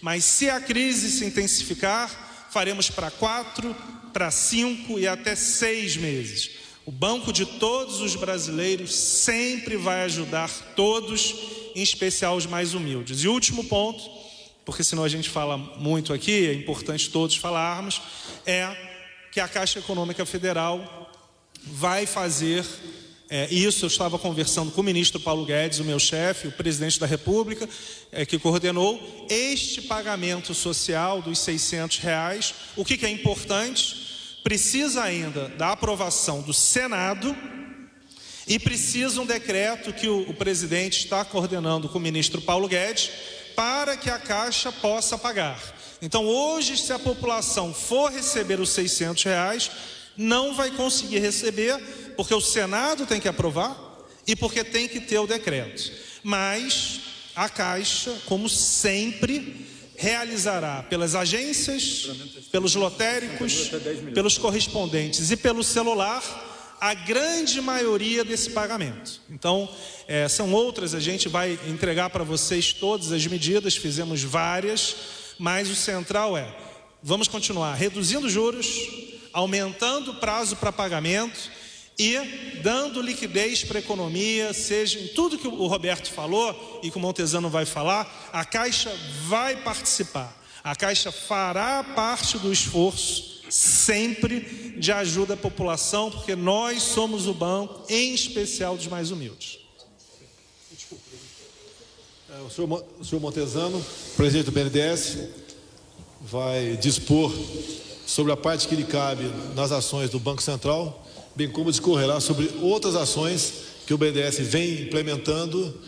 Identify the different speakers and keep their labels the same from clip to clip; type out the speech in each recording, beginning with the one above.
Speaker 1: Mas se a crise se intensificar, faremos para 4, para 5 e até 6 meses. O banco de todos os brasileiros sempre vai ajudar todos, em especial os mais humildes. E último ponto, porque senão a gente fala muito aqui, é importante todos falarmos, é que a Caixa Econômica Federal vai fazer isso. Eu estava conversando com o ministro Paulo Guedes, o meu chefe, o presidente da República, que coordenou este pagamento social dos R$600. O que é importante? Precisa ainda da aprovação do Senado e precisa um decreto que o presidente está coordenando com o ministro Paulo Guedes para que a Caixa possa pagar. Então hoje, se a população for receber os R$600, não vai conseguir receber, porque o Senado tem que aprovar e porque tem que ter o decreto. Mas a Caixa, como sempre, realizará pelas agências, pelos lotéricos, pelos correspondentes e pelo celular a grande maioria desse pagamento. Então, são outras, a gente vai entregar para vocês todas as medidas, fizemos várias, mas o central vamos continuar reduzindo juros, aumentando o prazo para pagamento e dando liquidez para a economia, seja em tudo que o Roberto falou e que o Montezano vai falar. A Caixa vai participar, a Caixa fará parte do esforço sempre de ajuda à população, porque nós somos o banco, em especial dos mais humildes.
Speaker 2: O senhor Montezano, presidente do BNDES, vai dispor sobre a parte que lhe cabe nas ações do Banco Central, bem como discorrerá sobre outras ações que o BNDES vem implementando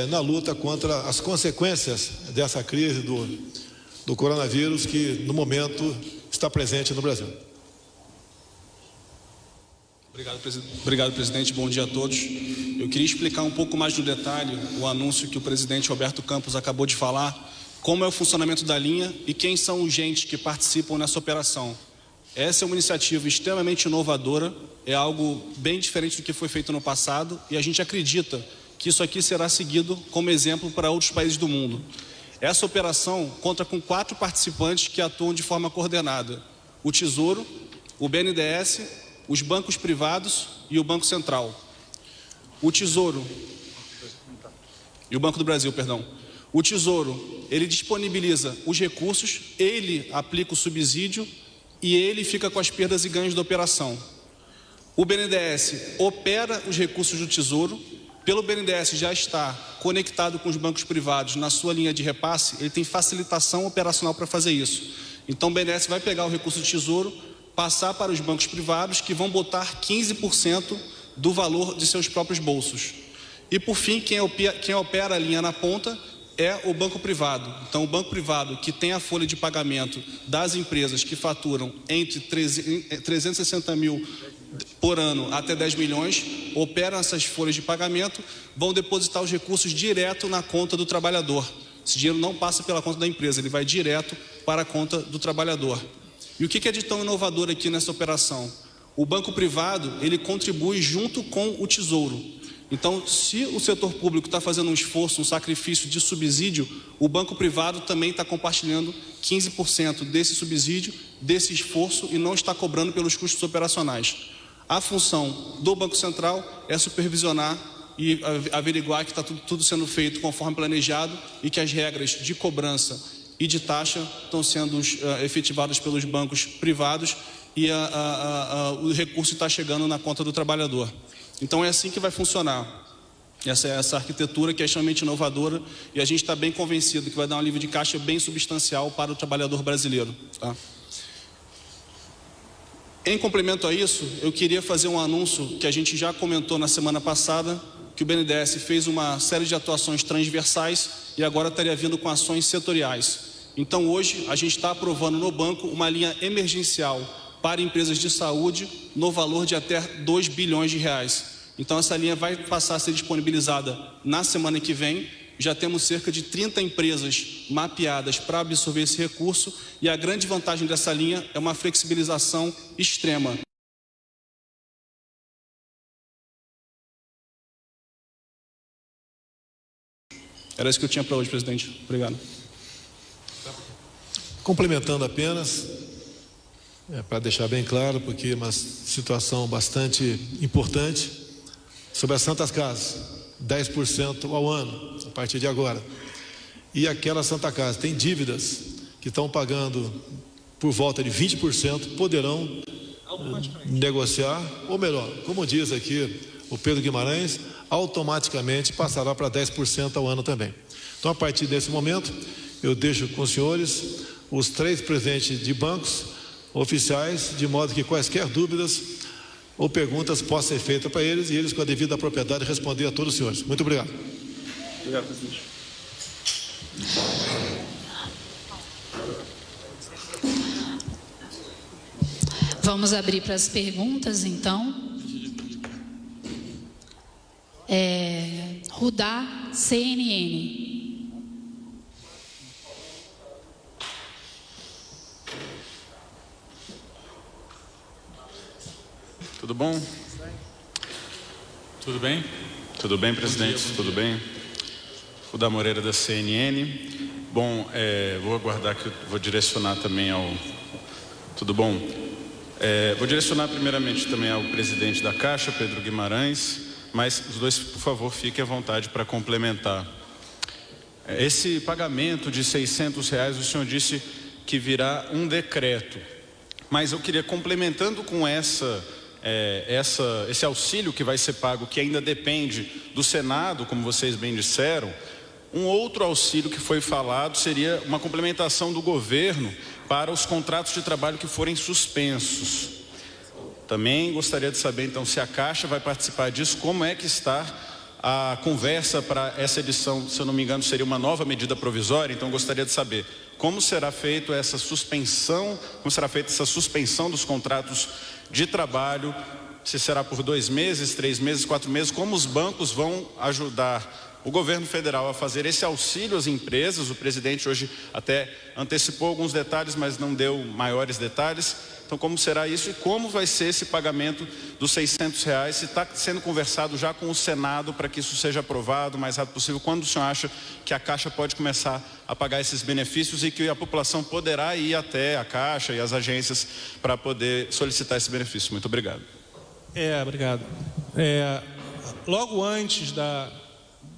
Speaker 2: na luta contra as consequências dessa crise do coronavírus, que no momento está presente no Brasil.
Speaker 3: Obrigado, presidente. Bom dia a todos. Eu queria explicar um pouco mais no detalhe o anúncio que o presidente Roberto Campos acabou de falar, como é o funcionamento da linha e quem são os agentes que participam nessa operação. Essa é uma iniciativa extremamente inovadora, é algo bem diferente do que foi feito no passado e a gente acredita que isso aqui será seguido como exemplo para outros países do mundo. Essa operação conta com 4 participantes que atuam de forma coordenada: o Tesouro, o BNDES, os bancos privados e o Banco Central. O Tesouro e o Banco do Brasil, perdão. O Tesouro, ele disponibiliza os recursos, ele aplica o subsídio e ele fica com as perdas e ganhos da operação. O BNDES opera os recursos do Tesouro. Pelo BNDES já está conectado com os bancos privados na sua linha de repasse, ele tem facilitação operacional para fazer isso. Então o BNDES vai pegar o recurso do Tesouro, passar para os bancos privados, que vão botar 15% do valor de seus próprios bolsos. E por fim, quem opera a linha na ponta é o banco privado. Então o banco privado, que tem a folha de pagamento das empresas que faturam entre 360 mil por ano até 10 milhões, operam essas folhas de pagamento, vão depositar os recursos direto na conta do trabalhador. Esse dinheiro não passa pela conta da empresa, ele vai direto para a conta do trabalhador. E o que é de tão inovador aqui nessa operação? O banco privado, ele contribui junto com o Tesouro. Então, se o setor público está fazendo um esforço, um sacrifício de subsídio, o banco privado também está compartilhando 15% desse subsídio, desse esforço, e não está cobrando pelos custos operacionais. A função do Banco Central é supervisionar e averiguar que está tudo sendo feito conforme planejado e que as regras de cobrança e de taxa estão sendo efetivadas pelos bancos privados e o recurso está chegando na conta do trabalhador. Então é assim que vai funcionar. Essa é essa arquitetura que é extremamente inovadora e a gente está bem convencido que vai dar um alívio de caixa bem substancial para o trabalhador brasileiro. Tá? Em complemento a isso, eu queria fazer um anúncio que a gente já comentou na semana passada, que o BNDES fez uma série de atuações transversais e agora estaria vindo com ações setoriais. Então hoje a gente está aprovando no banco uma linha emergencial para empresas de saúde no valor de até 2 bilhões de reais. Então essa linha vai passar a ser disponibilizada na semana que vem. Já temos cerca de 30 empresas mapeadas para absorver esse recurso e a grande vantagem dessa linha é uma flexibilização extrema. Era isso que eu tinha para hoje, presidente. Obrigado.
Speaker 2: Complementando apenas, para deixar bem claro, porque é uma situação bastante importante, sobre as Santas Casas, 10% ao ano, a partir de agora. E aquela Santa Casa tem dívidas que estão pagando por volta de 20%, poderão negociar, ou melhor, como diz aqui o Pedro Guimarães, automaticamente passará para 10% ao ano também. Então, a partir desse momento, eu deixo com os senhores os 3 presidentes de bancos oficiais, de modo que quaisquer dúvidas ou perguntas possam ser feitas para eles e eles, com a devida propriedade, responder a todos os senhores. Muito obrigado.
Speaker 3: Obrigado, presidente.
Speaker 4: Vamos abrir para as perguntas, então. Rudá, CNN.
Speaker 5: Tudo bom? Tudo bem? Tudo bem, presidente? Tudo bem? Rudá Moreira, da CNN. Bom, vou aguardar que eu vou direcionar também ao... Tudo bom? Vou direcionar primeiramente também ao presidente da Caixa, Pedro Guimarães, mas os dois, por favor, fiquem à vontade para complementar. Esse pagamento de R$600, o senhor disse que virá um decreto, mas eu queria, complementando com esse auxílio que vai ser pago, que ainda depende do Senado, como vocês bem disseram, um outro auxílio que foi falado seria uma complementação do governo para os contratos de trabalho que forem suspensos. Também gostaria de saber, então, se a Caixa vai participar disso, como é que está a conversa para essa edição, se eu não me engano, seria uma nova medida provisória, então gostaria de saber como será feita essa suspensão dos contratos de trabalho, se será por 2 meses, 3 meses, 4 meses, como os bancos vão ajudar o governo federal a fazer esse auxílio às empresas. O presidente hoje até antecipou alguns detalhes, mas não deu maiores detalhes. Então, como será isso e como vai ser esse pagamento dos R$600? Se está sendo conversado já com o Senado para que isso seja aprovado o mais rápido possível, quando o senhor acha que a Caixa pode começar a pagar esses benefícios e que a população poderá ir até a Caixa e as agências para poder solicitar esse benefício? Muito obrigado.
Speaker 1: Obrigado. Logo antes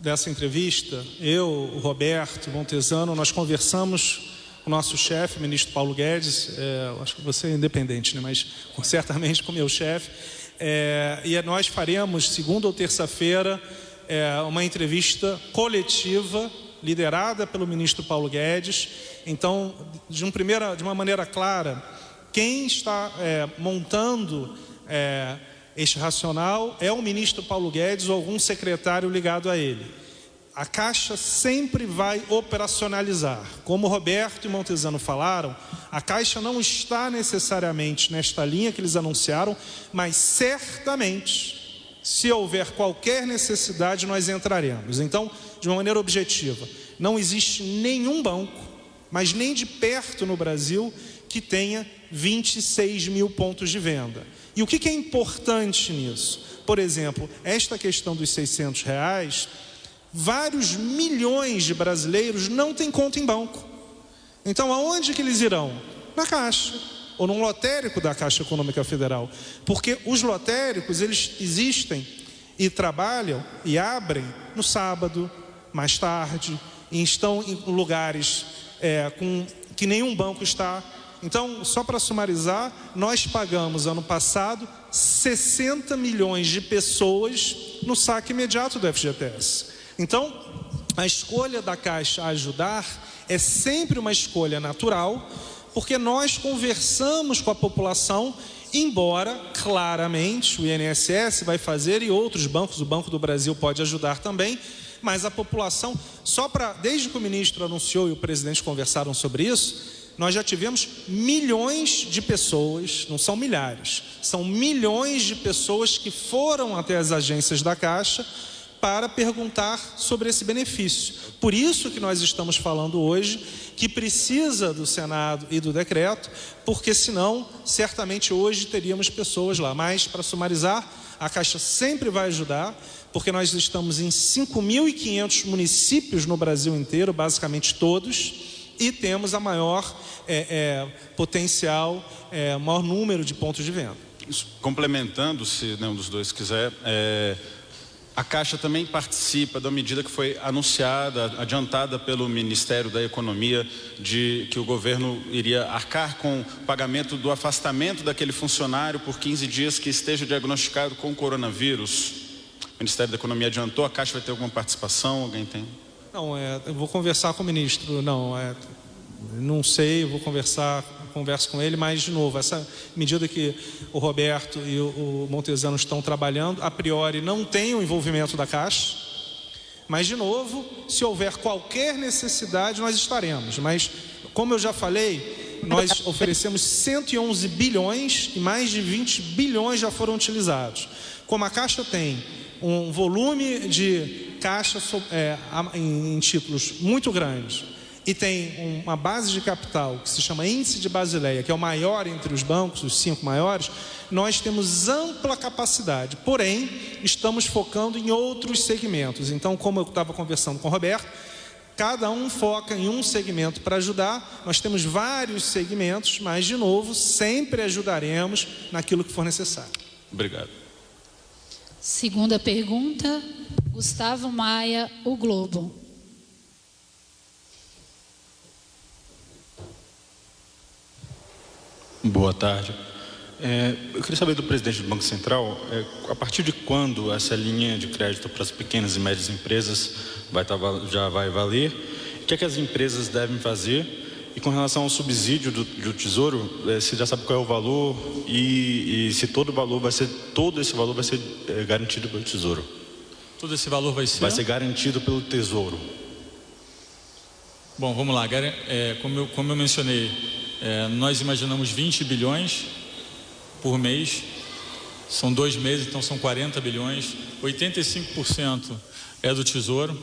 Speaker 1: dessa entrevista, eu, o Roberto Montezano, nós conversamos com o nosso chefe, o ministro Paulo Guedes, acho que você é independente, né? Mas certamente com o meu chefe, e nós faremos, segunda ou terça-feira, uma entrevista coletiva, liderada pelo ministro Paulo Guedes. Então, de uma maneira clara, quem está montando este racional é o ministro Paulo Guedes ou algum secretário ligado a ele. A Caixa sempre vai operacionalizar. Como Roberto e Montezano falaram, a Caixa não está necessariamente nesta linha que eles anunciaram, mas certamente, se houver qualquer necessidade, nós entraremos. Então, de uma maneira objetiva, não existe nenhum banco, mas nem de perto no Brasil, que tenha 26 mil pontos de venda. E o que é importante nisso? Por exemplo, esta questão dos R$600, vários milhões de brasileiros não têm conta em banco. Então, aonde que eles irão? Na Caixa, ou num lotérico da Caixa Econômica Federal. Porque os lotéricos, eles existem e trabalham e abrem no sábado, mais tarde, e estão em lugares que nenhum banco está. Então, só para sumarizar, nós pagamos ano passado 60 milhões de pessoas no saque imediato do FGTS. Então, a escolha da Caixa a ajudar é sempre uma escolha natural, porque nós conversamos com a população, embora claramente o INSS vai fazer e outros bancos, o Banco do Brasil pode ajudar também, mas a população, desde que o ministro anunciou e o presidente conversaram sobre isso, nós já tivemos milhões de pessoas, não são milhares, são milhões de pessoas que foram até as agências da Caixa para perguntar sobre esse benefício. Por isso que nós estamos falando hoje que precisa do Senado e do decreto, porque senão, certamente hoje teríamos pessoas lá. Mas, para sumarizar, a Caixa sempre vai ajudar, porque nós estamos em 5.500 municípios no Brasil inteiro, basicamente todos, e temos a maior potencial, maior número de pontos de venda.
Speaker 5: Complementando, se nenhum dos dois quiser, a Caixa também participa da medida que foi anunciada, adiantada pelo Ministério da Economia, de que o governo iria arcar com o pagamento do afastamento daquele funcionário por 15 dias que esteja diagnosticado com coronavírus. O Ministério da Economia adiantou, a Caixa vai ter alguma participação? Alguém tem?
Speaker 1: Não, eu vou conversar com o ministro, não sei, eu vou converso com ele, mas, de novo, essa medida que o Roberto e o Montezano estão trabalhando, a priori não tem o envolvimento da Caixa, mas, de novo, se houver qualquer necessidade, nós estaremos. Mas, como eu já falei, nós oferecemos 111 bilhões e mais de 20 bilhões já foram utilizados. Como a Caixa tem um volume de caixa em títulos muito grande, e tem uma base de capital que se chama Índice de Basileia, que é o maior entre os bancos, os 5 maiores, nós temos ampla capacidade, porém, estamos focando em outros segmentos. Então, como eu estava conversando com o Roberto, cada um foca em um segmento para ajudar, nós temos vários segmentos, mas, de novo, sempre ajudaremos naquilo que for necessário.
Speaker 5: Obrigado.
Speaker 4: Segunda pergunta, Gustavo Maia, O Globo.
Speaker 6: Boa tarde. Eu queria saber do presidente do Banco Central, a partir de quando essa linha de crédito para as pequenas e médias empresas já vai valer? O que é que as empresas devem fazer? E com relação ao subsídio do Tesouro, você já sabe qual é o valor e se todo esse valor vai ser garantido pelo Tesouro?
Speaker 7: Todo esse valor vai ser?
Speaker 6: Vai ser garantido pelo Tesouro.
Speaker 7: Bom, vamos lá. Como eu mencionei, nós imaginamos 20 bilhões por mês, são 2 meses, então são 40 bilhões, 85% é do Tesouro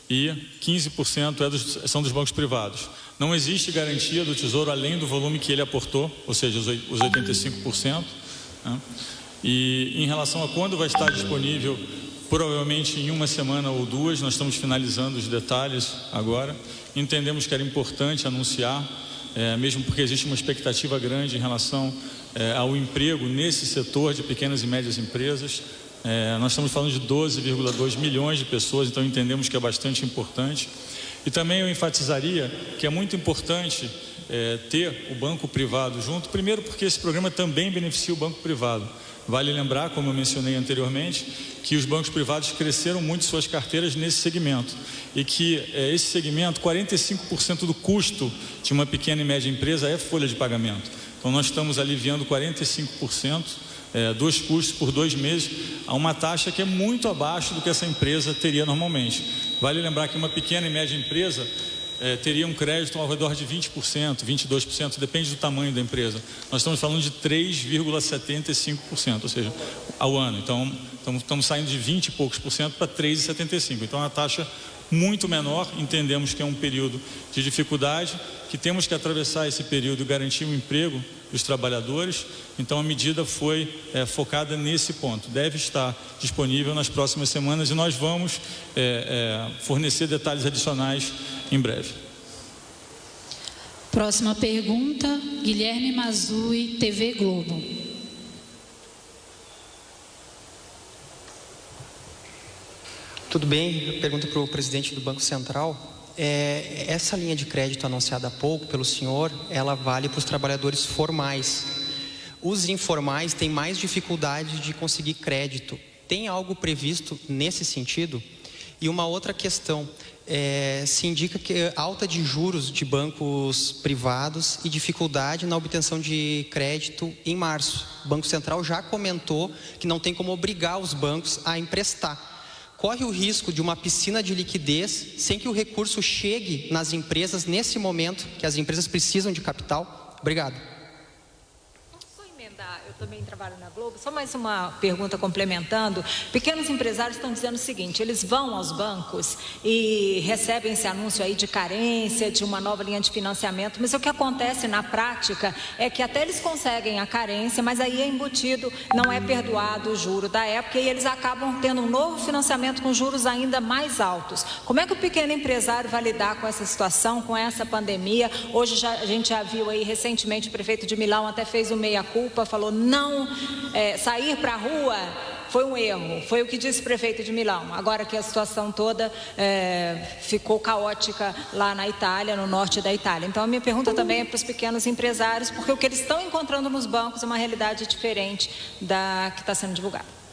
Speaker 7: e 15% são dos bancos privados. Não existe garantia do Tesouro além do volume que ele aportou, ou seja, os 85%. Né? E em relação a quando vai estar disponível, provavelmente em 1 semana ou 2, nós estamos finalizando os detalhes agora. Entendemos que era importante anunciar, mesmo porque existe uma expectativa grande em relação ao emprego nesse setor de pequenas e médias empresas. Nós estamos falando de 12,2 milhões de pessoas, então entendemos que é bastante importante. E também eu enfatizaria que é muito importante ter o banco privado junto, primeiro porque esse programa também beneficia o banco privado. Vale lembrar, como eu mencionei anteriormente, que os bancos privados cresceram muito suas carteiras nesse segmento e que esse segmento, 45% do custo de uma pequena e média empresa é folha de pagamento. Então nós estamos aliviando 45% dos custos por 2 meses a uma taxa que é muito abaixo do que essa empresa teria normalmente. Vale lembrar que uma pequena e média empresa teria um crédito ao redor de 20%, 22%, depende do tamanho da empresa. Nós estamos falando de 3,75%, ou seja, ao ano. Então, estamos saindo de 20 e poucos por cento para 3,75%. Então, é uma taxa muito menor. Entendemos que é um período de dificuldade, que temos que atravessar esse período e garantir o emprego dos trabalhadores. Então, a medida foi focada nesse ponto. Deve estar disponível nas próximas semanas e nós vamos fornecer detalhes adicionais em breve.
Speaker 4: Próxima pergunta, Guilherme Mazui, TV Globo.
Speaker 8: Tudo bem, pergunta para o presidente do Banco Central. Essa linha de crédito anunciada há pouco pelo senhor, ela vale para os trabalhadores formais. Os informais têm mais dificuldade de conseguir crédito. Tem algo previsto nesse sentido? E uma outra questão, se indica que alta de juros de bancos privados e dificuldade na obtenção de crédito em março. O Banco Central já comentou que não tem como obrigar os bancos a emprestar. Corre o risco de uma piscina de liquidez sem que o recurso chegue nas empresas nesse momento que as empresas precisam de capital? Obrigado.
Speaker 9: Posso emendar Eu também trabalho na Globo. Só mais uma pergunta complementando. Pequenos empresários estão dizendo o seguinte: eles vão aos bancos e recebem esse anúncio aí de carência, de uma nova linha de financiamento, mas o que acontece na prática é que até eles conseguem a carência, mas aí é embutido, não é perdoado o juro da época e eles acabam tendo um novo financiamento com juros ainda mais altos. Como é que o pequeno empresário vai lidar com essa situação, com essa pandemia? Hoje a gente já viu aí recentemente o prefeito de Milão até fez o meia-culpa, falou não sair para a rua foi um erro, foi o que disse o prefeito de Milão. Agora que a situação toda ficou caótica lá na Itália, no norte da Itália. Então a minha pergunta também é para os pequenos empresários, porque o que eles estão encontrando nos bancos é uma realidade diferente da que está sendo divulgada.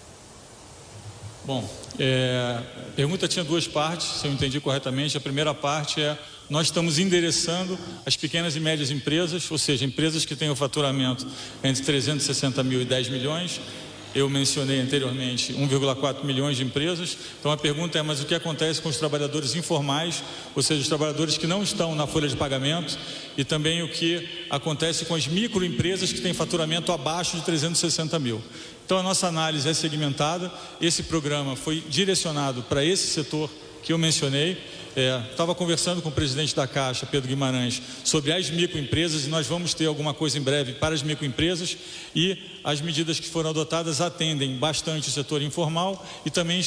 Speaker 7: Bom, a pergunta tinha duas partes, se eu entendi corretamente. A primeira parte é: nós estamos endereçando as pequenas e médias empresas, ou seja, empresas que têm o faturamento entre 360 mil e 10 milhões. Eu mencionei anteriormente 1,4 milhões de empresas. Então a pergunta é: mas o que acontece com os trabalhadores informais, ou seja, os trabalhadores que não estão na folha de pagamento, e também o que acontece com as microempresas que têm faturamento abaixo de 360 mil. Então a nossa análise é segmentada. Esse programa foi direcionado para esse setor que eu mencionei. Estava conversando com o presidente da Caixa, Pedro Guimarães, sobre as microempresas, e nós vamos ter alguma coisa em breve para as microempresas, e as medidas que foram adotadas atendem bastante o setor informal, e também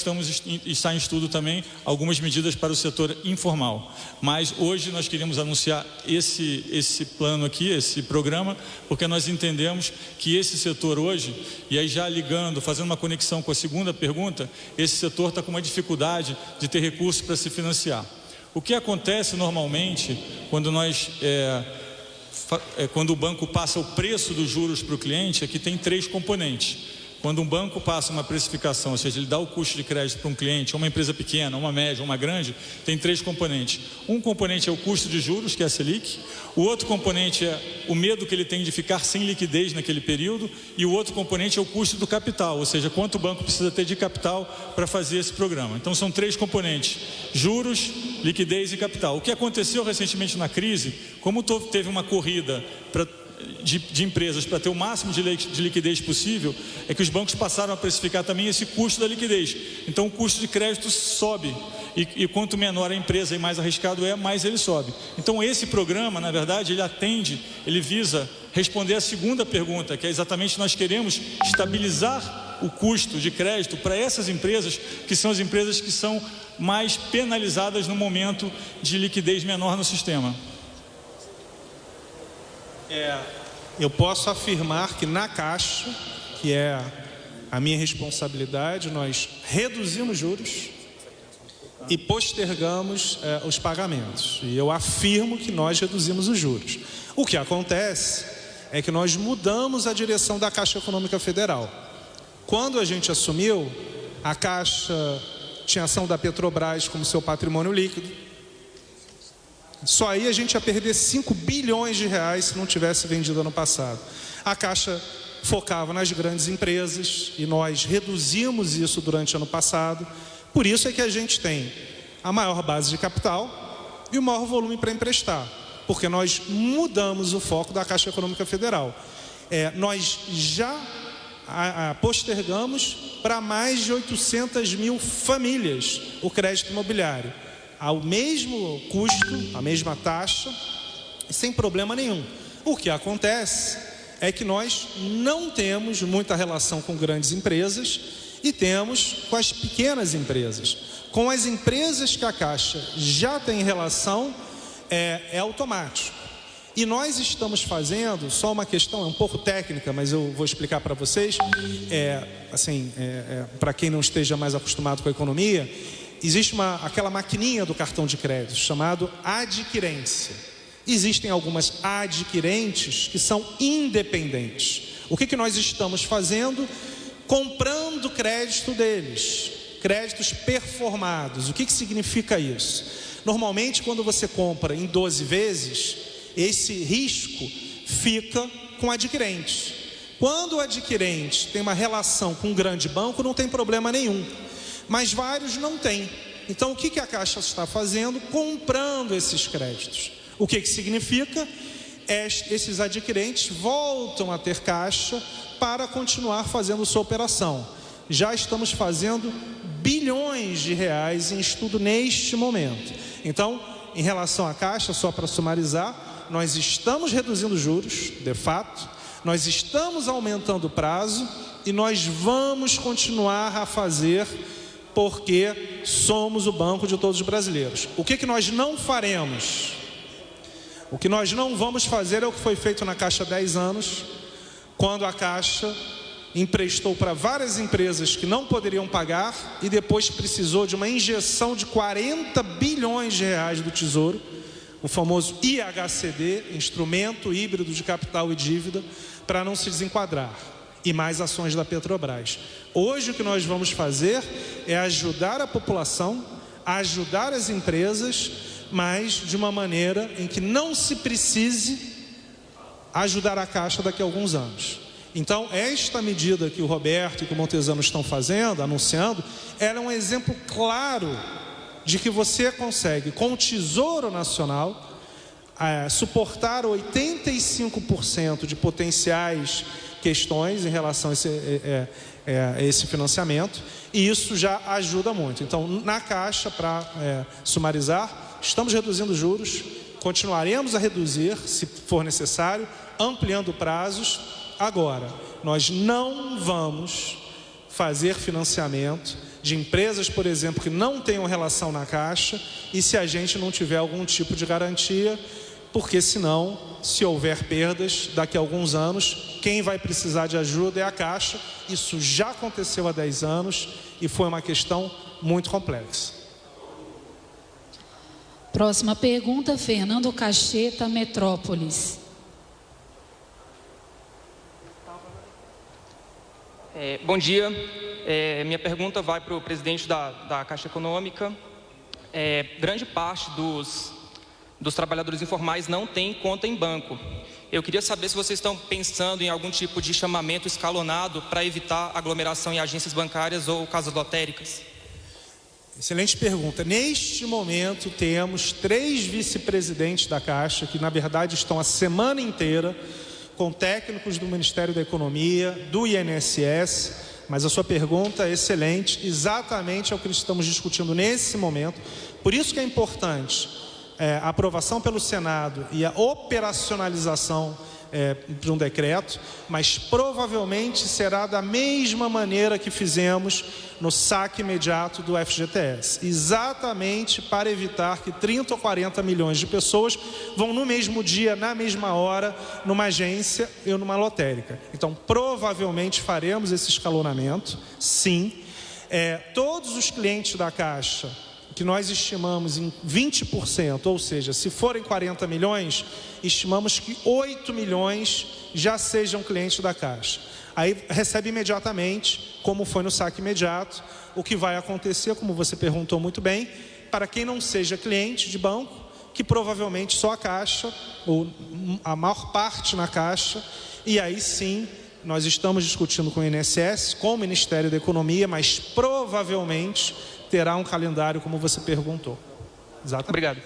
Speaker 7: está em estudo também algumas medidas para o setor informal. Mas hoje nós queríamos anunciar esse plano aqui, esse programa, porque nós entendemos que esse setor hoje, e aí já ligando, fazendo uma conexão com a segunda pergunta, esse setor está com uma dificuldade de ter recursos para se financiar. O que acontece normalmente quando quando o banco passa o preço dos juros para o cliente é que tem três componentes. Quando um banco passa uma precificação, ou seja, ele dá o custo de crédito para um cliente, uma empresa pequena, uma média, uma grande, tem três componentes. Um componente é o custo de juros, que é a Selic. O outro componente é o medo que ele tem de ficar sem liquidez naquele período. E o outro componente é o custo do capital, ou seja, quanto o banco precisa ter de capital para fazer esse programa. Então são três componentes: juros, liquidez e capital. O que aconteceu recentemente na crise, como teve uma corrida de empresas para ter o máximo de liquidez possível, é que os bancos passaram a precificar também esse custo da liquidez. Então o custo de crédito sobe, e quanto menor a empresa e mais arriscado mais ele sobe. Então esse programa, na verdade, ele visa responder a segunda pergunta, que é exatamente: nós queremos estabilizar o custo de crédito para essas empresas, que são as empresas que são mais penalizadas no momento de liquidez menor no sistema.
Speaker 1: Eu posso afirmar que na Caixa, que é a minha responsabilidade, nós reduzimos juros e postergamos os pagamentos. E eu afirmo que nós reduzimos os juros. O que acontece é que nós mudamos a direção da Caixa Econômica Federal. Quando a gente assumiu, a Caixa tinha ação da Petrobras como seu patrimônio líquido. Só aí a gente ia perder 5 bilhões de reais se não tivesse vendido ano passado. A Caixa focava nas grandes empresas e nós reduzimos isso durante o ano passado. Por isso é que a gente tem a maior base de capital e o maior volume para emprestar, porque nós mudamos o foco da Caixa Econômica Federal. Nós já postergamos para mais de 800 mil famílias o crédito imobiliário, ao mesmo custo, a mesma taxa, sem problema nenhum. O que acontece é que nós não temos muita relação com grandes empresas e temos com as pequenas empresas. Com as empresas que a Caixa já tem relação, é automático. E nós estamos fazendo, só uma questão, é um pouco técnica, mas eu vou explicar para vocês, para quem não esteja mais acostumado com a economia, existe aquela maquininha do cartão de crédito, chamado adquirência. Existem algumas adquirentes que são independentes. O que nós estamos fazendo? Comprando crédito deles, créditos performados. O que significa isso? Normalmente, quando você compra em 12 vezes, esse risco fica com o adquirente. Quando o adquirente tem uma relação com um grande banco, não tem problema nenhum. Mas vários não têm. Então o que a Caixa está fazendo? Comprando esses créditos. O que significa? esses adquirentes voltam a ter caixa para continuar fazendo sua operação. Já estamos fazendo bilhões de reais em estudo neste momento. Então, em relação à caixa, só para sumarizar, nós estamos reduzindo juros, de fato, nós estamos aumentando o prazo e nós vamos continuar a fazer, porque somos o banco de todos os brasileiros. O que nós não faremos? O que nós não vamos fazer é o que foi feito na Caixa há 10 anos, quando a Caixa emprestou para várias empresas que não poderiam pagar e depois precisou de uma injeção de 40 bilhões de reais do Tesouro, o famoso IHCD, Instrumento Híbrido de Capital e Dívida, para não se desenquadrar, e mais ações da Petrobras. Hoje o que nós vamos fazer é ajudar a população, ajudar as empresas, mas de uma maneira em que não se precise ajudar a Caixa daqui a alguns anos. Então, esta medida que o Roberto e que o Montezano estão fazendo, anunciando, ela é um exemplo claro de que você consegue, com o Tesouro Nacional, suportar 85% de potenciais questões em relação a esse financiamento, e isso já ajuda muito. Então, na Caixa, para sumarizar, estamos reduzindo juros, continuaremos a reduzir, se for necessário, ampliando prazos. Agora, nós não vamos fazer financiamento de empresas, por exemplo, que não tenham relação na Caixa, e se a gente não tiver algum tipo de garantia, porque senão, se houver perdas, daqui a alguns anos, quem vai precisar de ajuda é a Caixa. Isso já aconteceu há 10 anos e foi uma questão muito complexa.
Speaker 4: Próxima pergunta, Fernando Cacheta, Metrópolis.
Speaker 10: Bom dia. Minha pergunta vai para o presidente da Caixa Econômica. Grande parte dos trabalhadores informais não tem conta em banco. Eu queria saber se vocês estão pensando em algum tipo de chamamento escalonado para evitar aglomeração em agências bancárias ou casas lotéricas.
Speaker 1: Excelente pergunta. Neste momento temos 3 vice-presidentes da Caixa que na verdade estão a semana inteira com técnicos do Ministério da Economia, do INSS, mas a sua pergunta é excelente, exatamente é o que estamos discutindo nesse momento. Por isso que é importante a aprovação pelo Senado e a operacionalização de um decreto, mas provavelmente será da mesma maneira que fizemos no saque imediato do FGTS, exatamente para evitar que 30 ou 40 milhões de pessoas vão no mesmo dia, na mesma hora, numa agência ou numa lotérica. Então, provavelmente faremos esse escalonamento, sim. Todos os clientes da Caixa, que nós estimamos em 20%, ou seja, se forem 40 milhões, estimamos que 8 milhões já sejam clientes da Caixa. Aí recebe imediatamente, como foi no saque imediato. O que vai acontecer, como você perguntou muito bem, para quem não seja cliente de banco, que provavelmente só a Caixa, ou a maior parte na Caixa, e aí sim, nós estamos discutindo com o INSS, com o Ministério da Economia, mas provavelmente terá um calendário, como você perguntou. Exatamente.
Speaker 10: Obrigado.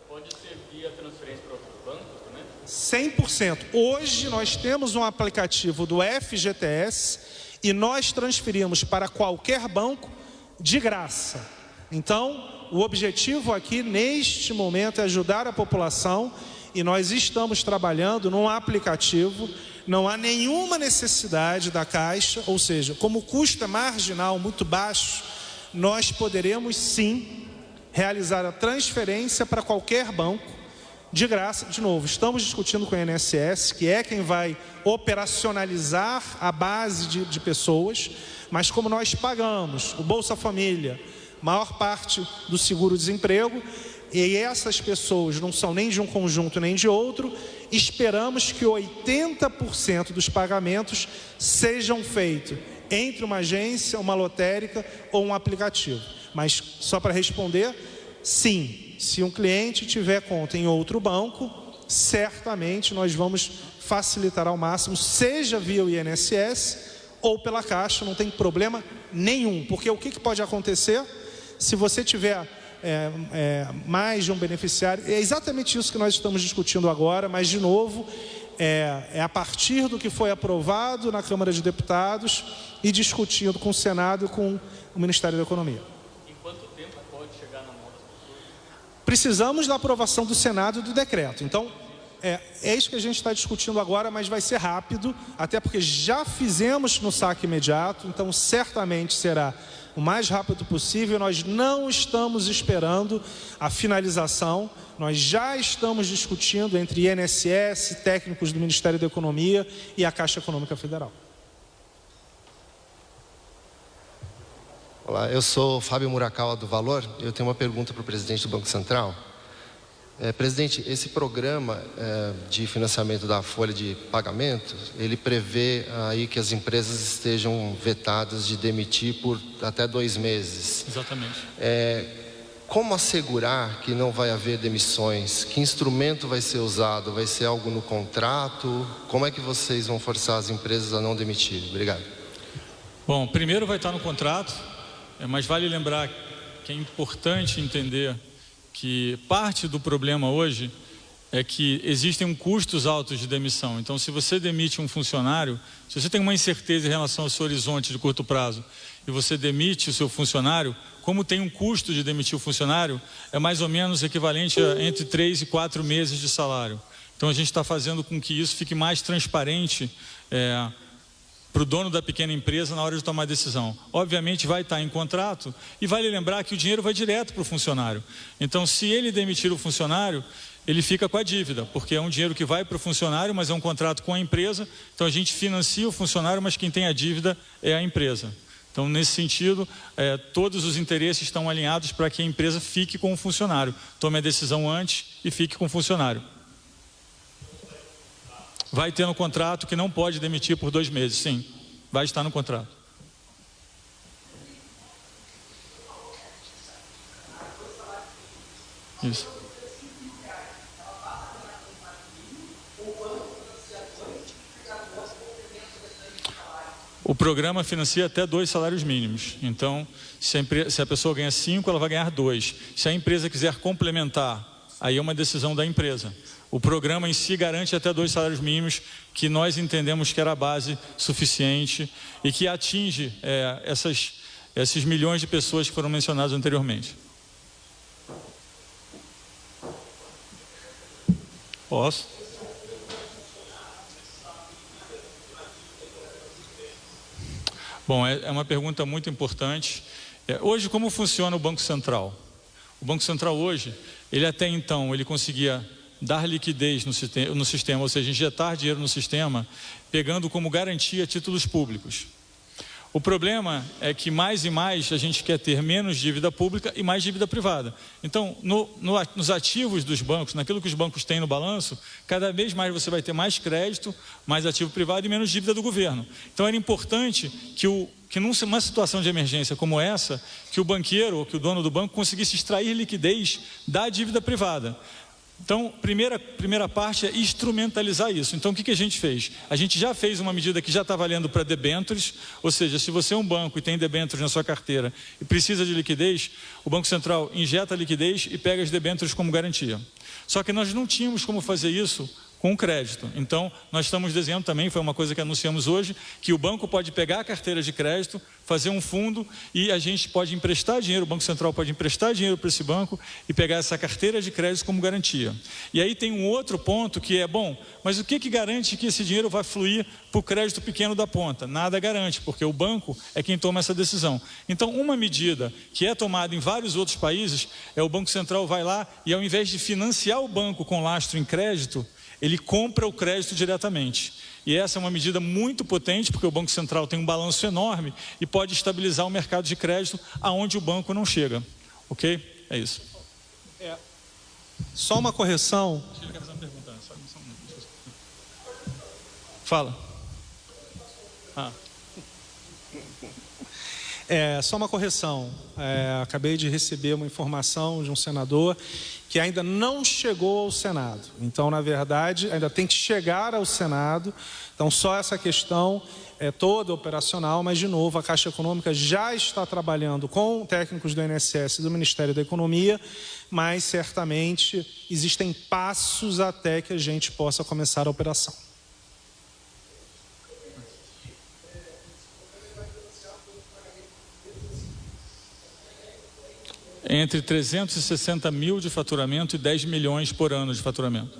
Speaker 6: Pode ser via transferência para outros bancos também?
Speaker 1: 100%. Hoje nós temos um aplicativo do FGTS e nós transferimos para qualquer banco de graça. Então, o objetivo aqui neste momento é ajudar a população e nós estamos trabalhando num aplicativo. Não há nenhuma necessidade da Caixa, ou seja, como o custo é marginal, muito baixo, nós poderemos sim realizar a transferência para qualquer banco de graça. De novo, estamos discutindo com o INSS, que é quem vai operacionalizar a base de pessoas, mas como nós pagamos o Bolsa Família, maior parte do seguro-desemprego, e essas pessoas não são nem de um conjunto nem de outro, esperamos que 80% dos pagamentos sejam feitos entre uma agência, uma lotérica ou um aplicativo. Mas só para responder, sim, se um cliente tiver conta em outro banco, certamente nós vamos facilitar ao máximo, seja via o INSS ou pela Caixa, não tem problema nenhum. Porque o que pode acontecer se você tiver mais de um beneficiário. É exatamente isso que nós estamos discutindo agora, mas, de novo, é a partir do que foi aprovado na Câmara de Deputados e discutindo com o Senado e com o Ministério da Economia.
Speaker 7: Em quanto tempo pode chegar na mão das pessoas?
Speaker 1: Precisamos da aprovação do Senado e do decreto. Então, é isso que a gente está discutindo agora, mas vai ser rápido, até porque já fizemos no saque imediato, então certamente será o mais rápido possível. Nós não estamos esperando a finalização, nós já estamos discutindo entre INSS, técnicos do Ministério da Economia e a Caixa Econômica Federal.
Speaker 11: Olá, eu sou Fábio Murakawa do Valor. Eu tenho uma pergunta para o presidente do Banco Central. Presidente, esse programa de financiamento da folha de pagamento, ele prevê aí que as empresas estejam vetadas de demitir por até 2 meses.
Speaker 7: Exatamente.
Speaker 11: Como assegurar que não vai haver demissões? Que instrumento vai ser usado? Vai ser algo no contrato? Como é que vocês vão forçar as empresas a não demitir? Obrigado.
Speaker 7: Bom, primeiro vai estar no contrato, mas vale lembrar que é importante entender que parte do problema hoje é que existem custos altos de demissão. Então, se você demite um funcionário, se você tem uma incerteza em relação ao seu horizonte de curto prazo e você demite o seu funcionário, como tem um custo de demitir o funcionário, é mais ou menos equivalente a entre 3 e 4 meses de salário. Então, a gente está fazendo com que isso fique mais transparente para o dono da pequena empresa na hora de tomar a decisão. Obviamente vai estar em contrato e vale lembrar que o dinheiro vai direto para o funcionário. Então, se ele demitir o funcionário, ele fica com a dívida, porque é um dinheiro que vai para o funcionário, mas é um contrato com a empresa. Então, a gente financia o funcionário, mas quem tem a dívida é a empresa. Então, nesse sentido, todos os interesses estão alinhados para que a empresa fique com o funcionário. Tome a decisão antes e fique com o funcionário. Vai ter no contrato que não pode demitir por 2 meses, sim. Vai estar no contrato. Isso. O programa financia até 2 salários mínimos. Então, se a pessoa ganha 5, ela vai ganhar 2. Se a empresa quiser complementar, aí é uma decisão da empresa. O programa em si garante até 2 salários mínimos, que nós entendemos que era a base suficiente e que atinge esses milhões de pessoas que foram mencionadas anteriormente. Posso? Bom, é uma pergunta muito importante. Hoje, como funciona o Banco Central? O Banco Central hoje, ele até então, ele conseguia dar liquidez no sistema, ou seja, injetar dinheiro no sistema, pegando como garantia títulos públicos. O problema é que mais e mais a gente quer ter menos dívida pública e mais dívida privada. Então, nos ativos dos bancos, naquilo que os bancos têm no balanço, cada vez mais você vai ter mais crédito, mais ativo privado e menos dívida do governo. Então, era importante que numa situação de emergência como essa, que o banqueiro ou que o dono do banco conseguisse extrair liquidez da dívida privada. Então, primeira parte é instrumentalizar isso. Então, o que a gente fez? A gente já fez uma medida que já está valendo para debêntures, ou seja, se você é um banco e tem debêntures na sua carteira e precisa de liquidez, o Banco Central injeta liquidez e pega as debêntures como garantia. Só que nós não tínhamos como fazer isso com crédito. Então, nós estamos desenhando também, foi uma coisa que anunciamos hoje, que o banco pode pegar a carteira de crédito, fazer um fundo e a gente pode emprestar dinheiro, o Banco Central pode emprestar dinheiro para esse banco e pegar essa carteira de crédito como garantia. E aí tem um outro ponto que é, mas o que garante que esse dinheiro vai fluir para o crédito pequeno da ponta? Nada garante, porque o banco é quem toma essa decisão. Então, uma medida que é tomada em vários outros países é o Banco Central vai lá e, ao invés de financiar o banco com lastro em crédito, ele compra o crédito diretamente. E essa é uma medida muito potente, porque o Banco Central tem um balanço enorme e pode estabilizar o mercado de crédito aonde o banco não chega. Ok? É isso.
Speaker 1: Só uma correção.
Speaker 7: Fala.
Speaker 1: Só uma correção. Acabei de receber uma informação de um senador que ainda não chegou ao Senado. Então, na verdade, ainda tem que chegar ao Senado. Então, só essa questão é toda operacional, mas, de novo, a Caixa Econômica já está trabalhando com técnicos do INSS e do Ministério da Economia, mas, certamente, existem passos até que a gente possa começar a operação.
Speaker 7: Entre 360 mil de faturamento e 10 milhões por ano de faturamento.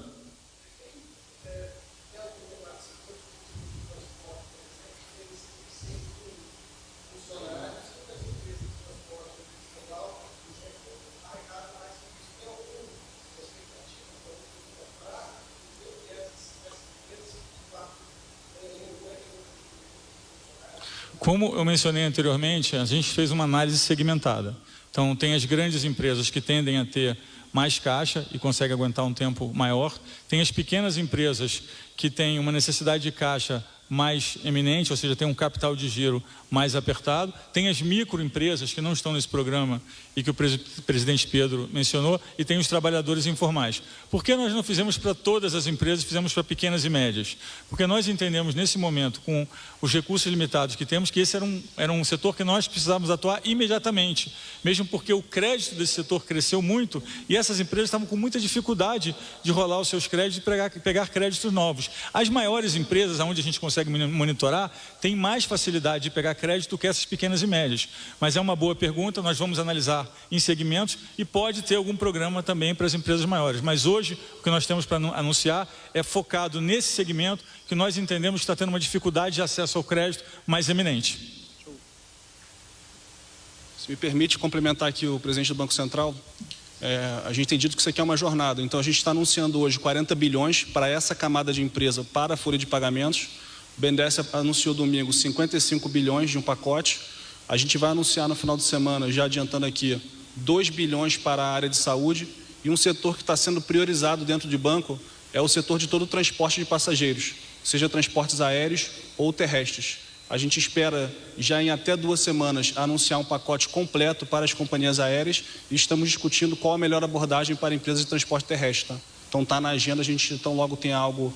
Speaker 7: Como eu mencionei anteriormente, a gente fez uma análise segmentada. Então, tem as grandes empresas que tendem a ter mais caixa e conseguem aguentar um tempo maior. Tem as pequenas empresas que têm uma necessidade de caixa mais eminente, ou seja, tem um capital de giro mais apertado. Tem as microempresas que não estão nesse programa e que o presidente Pedro mencionou, e tem os trabalhadores informais. Por que nós não fizemos para todas as empresas, fizemos para pequenas e médias? Porque nós entendemos nesse momento, com os recursos limitados que temos, que esse era um setor que nós precisávamos atuar imediatamente, mesmo porque o crédito desse setor cresceu muito e essas empresas estavam com muita dificuldade de rolar os seus créditos e pegar créditos novos. As maiores empresas, onde a gente consegue monitorar, têm mais facilidade de pegar crédito que essas pequenas e médias. Mas é uma boa pergunta, nós vamos analisar em segmentos e pode ter algum programa também para as empresas maiores. Mas hoje, o que nós temos para anunciar é focado nesse segmento que nós entendemos que está tendo uma dificuldade de acesso ao crédito mais eminente.
Speaker 3: Se me permite complementar aqui o presidente do Banco Central, a gente tem dito que isso aqui é uma jornada, então a gente está anunciando hoje 40 bilhões para essa camada de empresa para a folha de pagamentos. O BNDES anunciou domingo 55 bilhões de um pacote. A gente vai anunciar no final de semana, já adiantando aqui, 2 bilhões para a área de saúde, e um setor que está sendo priorizado dentro de banco é o setor de todo o transporte de passageiros, seja transportes aéreos ou terrestres. A gente espera, já em até 2 semanas, anunciar um pacote completo para as companhias aéreas e estamos discutindo qual a melhor abordagem para empresas de transporte terrestre. Tá? Então está na agenda, a gente tão logo tem algo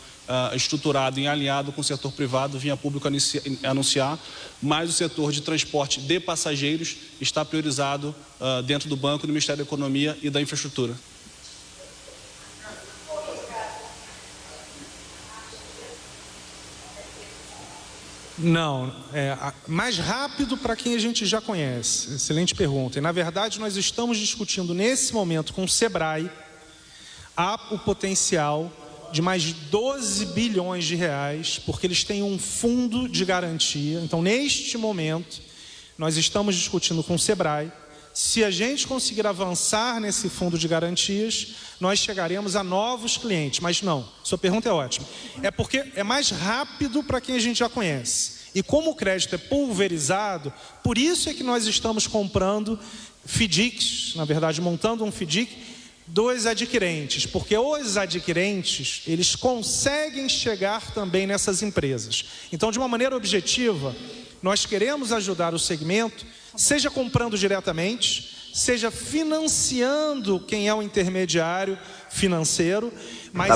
Speaker 3: estruturado e alinhado com o setor privado, vinha público anunciar, mas o setor de transporte de passageiros está priorizado dentro do banco, do Ministério da Economia e da Infraestrutura.
Speaker 1: Não, mais rápido para quem a gente já conhece. Excelente pergunta. E, na verdade, nós estamos discutindo nesse momento com o Sebrae o potencial de mais de 12 bilhões de reais, porque eles têm um fundo de garantia. Então, neste momento, nós estamos discutindo com o Sebrae. Se a gente conseguir avançar nesse fundo de garantias, nós chegaremos a novos clientes. Mas não, sua pergunta é ótima. É porque é mais rápido para quem a gente já conhece. E como o crédito é pulverizado, por isso é que nós estamos comprando FDICs, na verdade, montando um FDIC dos adquirentes. Porque os adquirentes, eles conseguem chegar também nessas empresas. Então, de uma maneira objetiva, nós queremos ajudar o segmento, seja comprando diretamente, seja financiando quem é o intermediário financeiro, mas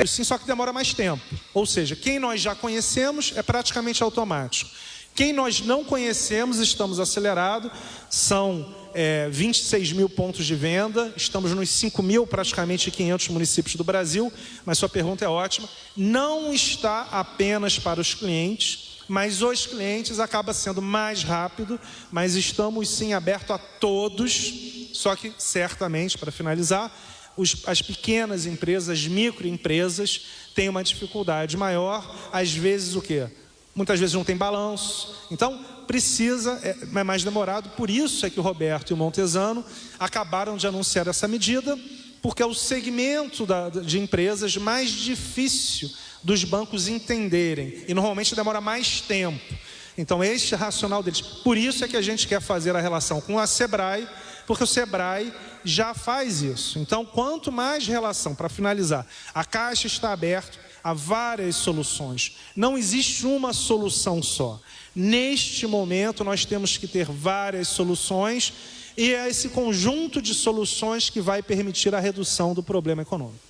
Speaker 1: sim, só que demora mais tempo. Ou seja, quem nós já conhecemos é praticamente automático. Quem nós não conhecemos, estamos acelerados, são 26 mil pontos de venda, estamos nos 5 mil, praticamente 500 municípios do Brasil, mas sua pergunta é ótima, não está apenas para os clientes, mas os clientes acaba sendo mais rápido, mas estamos sim abertos a todos, só que certamente, para finalizar, as pequenas empresas, as microempresas têm uma dificuldade maior, às vezes o quê? Muitas vezes não tem balanço, então precisa, é mais demorado, por isso é que o Roberto e o Montesano acabaram de anunciar essa medida, porque é o segmento de empresas mais difícil dos bancos entenderem, e normalmente demora mais tempo. Então este é o racional deles. Por isso é que a gente quer fazer a relação com a Sebrae, porque o Sebrae já faz isso. Então, quanto mais relação, para finalizar, a Caixa está aberta a várias soluções. Não existe uma solução só. Neste momento, nós temos que ter várias soluções, E é esse conjunto de soluções que vai permitir a redução do problema econômico.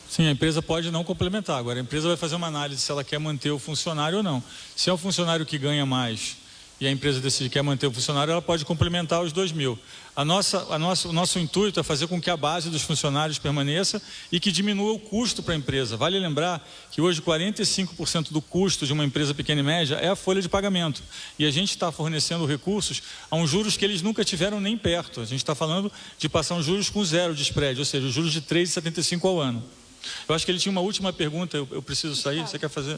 Speaker 7: Sim, a empresa pode não complementar. Agora, a empresa vai fazer uma análise se ela quer manter o funcionário ou não. Se é o funcionário que ganha mais e a empresa decide que quer manter o funcionário, ela pode complementar os 2.000. O nosso intuito é fazer com que a base dos funcionários permaneça e que diminua o custo para a empresa. Vale lembrar que hoje 45% do custo de uma empresa pequena e média é a folha de pagamento. E a gente está fornecendo recursos a uns juros que eles nunca tiveram nem perto. A gente está falando de passar uns juros com 0 de spread, ou seja, os juros de 3,75 ao ano. Eu acho que ele tinha uma última pergunta, eu preciso sair, você quer fazer?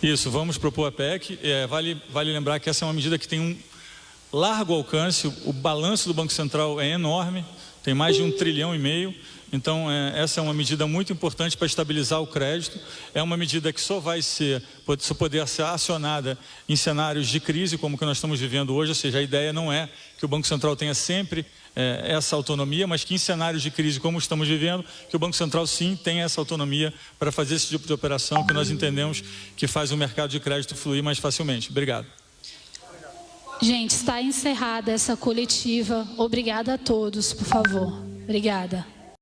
Speaker 7: Isso, vamos propor a PEC. Vale lembrar que essa é uma medida que tem um largo alcance, o balanço do Banco Central é enorme, tem mais de 1,5 trilhão. Então, essa é uma medida muito importante para estabilizar o crédito. É uma medida que só poder ser acionada em cenários de crise, como que nós estamos vivendo hoje. Ou seja, a ideia não é que o Banco Central tenha sempre essa autonomia, mas que em cenários de crise como estamos vivendo, que o Banco Central sim tenha essa autonomia para fazer esse tipo de operação que nós entendemos que faz o mercado de crédito fluir mais facilmente. Obrigado.
Speaker 4: Gente, está encerrada essa coletiva. Obrigada a todos, por favor. Obrigada.